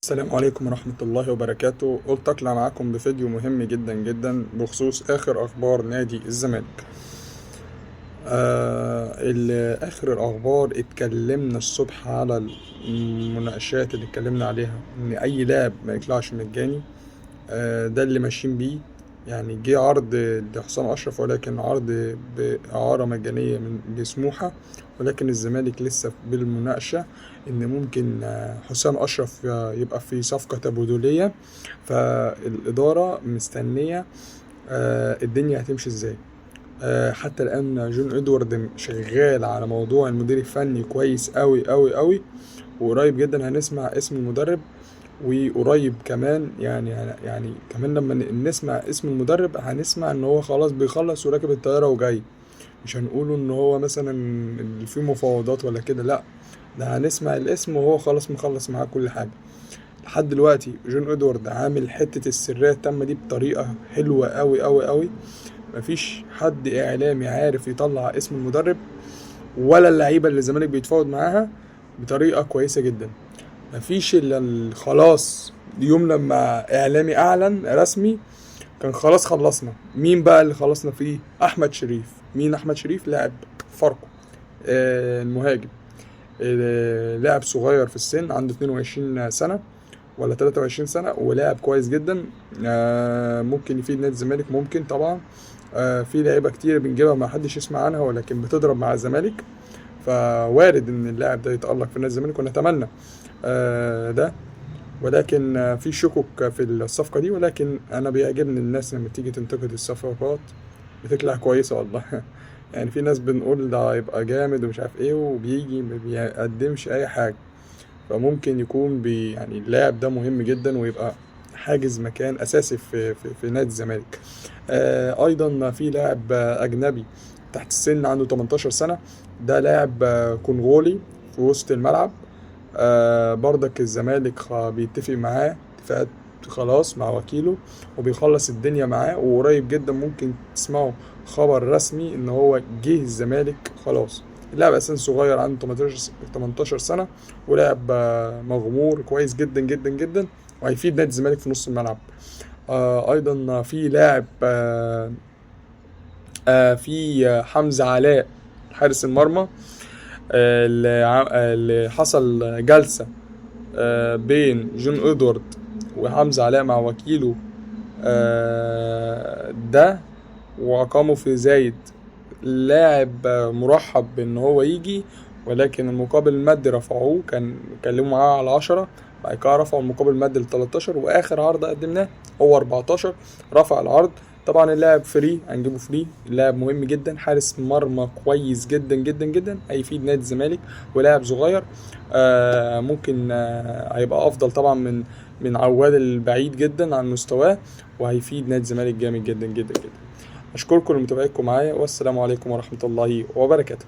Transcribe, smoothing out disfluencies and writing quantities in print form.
السلام عليكم ورحمة الله وبركاته. قلت أطلع معاكم بفيديو مهم جدا جدا بخصوص آخر أخبار نادي الزمالك. آخر الأخبار اتكلمنا الصبح على المناقشات اللي اتكلمنا عليها إن أي لاعب ما يطلعش مجاني. ده اللي ماشيين بيه. يعني جه عرض لحسام أشرف، ولكن عرض بإعارة مجانية من لسموحة، ولكن الزمالك لسه بالمناقشة إن ممكن حسام أشرف يبقى في صفقة تبادلية. فالإدارة مستنية الدنيا هتمشي إزاي. حتى الآن جون إدوارد شغال على موضوع المدير الفني كويس أوي أوي أوي، وقريب جدا هنسمع اسم المدرب. وقريب كمان يعني كمان لما نسمع اسم المدرب هنسمع ان هو خلاص بيخلص وراكب الطيارة وجاي. مش هنقوله ان هو مثلا في مفاوضات ولا كده، لا، ده هنسمع الاسم وهو خلاص مخلص معاه كل حاجة. لحد دلوقتي جون ادوارد عامل حتة السرية التامة دي بطريقة حلوة قوي قوي قوي. مفيش حد اعلامي عارف يطلع اسم المدرب ولا اللعيبة اللي الزمالك بيتفاوض معاها بطريقة كويسة جدا. مفيش الا خلاص يوم لما اعلامي اعلن رسمي كان خلاص خلصنا. مين بقى اللي خلصنا فيه؟ احمد شريف. مين احمد شريف؟ لاعب فاركو، المهاجم. لاعب صغير في السن، عنده 22 سنة ولا 23 سنة، ولاعب كويس جدا. ممكن يفيد نادي الزمالك، ممكن طبعا. في لعيبة كتير بنجيبها ما حدش يسمع عنها ولكن بتضرب مع الزمالك، فوارد ان اللاعب ده يتألق في نادي الزمالك ونتمنى ده. ولكن في شكوك في الصفقة دي، ولكن أنا بيعجبني الناس لما تيجي تنتقد الصفقات بتطلع كويسة والله. يعني في ناس بنقول ده هيبقى جامد ومش عارف ايه، وبيجي ما بيقدمش أي حاجة. فممكن يكون يعني اللاعب ده مهم جدا ويبقى حاجز مكان أساسي في نادي الزمالك. أيضا في لاعب أجنبي تحت السن عنده 18 سنة. ده لاعب كونغولي في وسط الملعب. برضك الزمالك بيتفق معاه اتفاقات خلاص مع وكيله، وبيخلص الدنيا معاه، وقريب جدا ممكن تسمعوا خبر رسمي ان هو جه الزمالك خلاص. اللاعب اساسا صغير عنده 18 سنة، ولاعب مغمور كويس جدا جدا جدا، وهيفيد نادي الزمالك في نص الملعب. ايضا في لاعب في حمزة علاء حارس المرمى. اللي حصل جلسة بين جون ادوارد وحمزة علاء مع وكيله ده، وأقاموا في زايد. لاعب مرحب بان هو يجي، ولكن المقابل المادي رفعوه. كان كلموا معاه على 10، بعد كده رفعوا المقابل المادي ل 13، واخر عرض قدمناه هو 14. رفع العرض. طبعا اللاعب فري، هنجيبه فري. اللاعب مهم جدا، حارس مرمى كويس جدا جدا جدا، هيفيد نادي الزمالك. ولاعب صغير ممكن هيبقى افضل طبعا من عواد البعيد جدا عن مستواه، وهيفيد نادي الزمالك جامد جدا جدا جدا. اشكركم لمتابعتكم معايا، والسلام عليكم ورحمة الله وبركاته.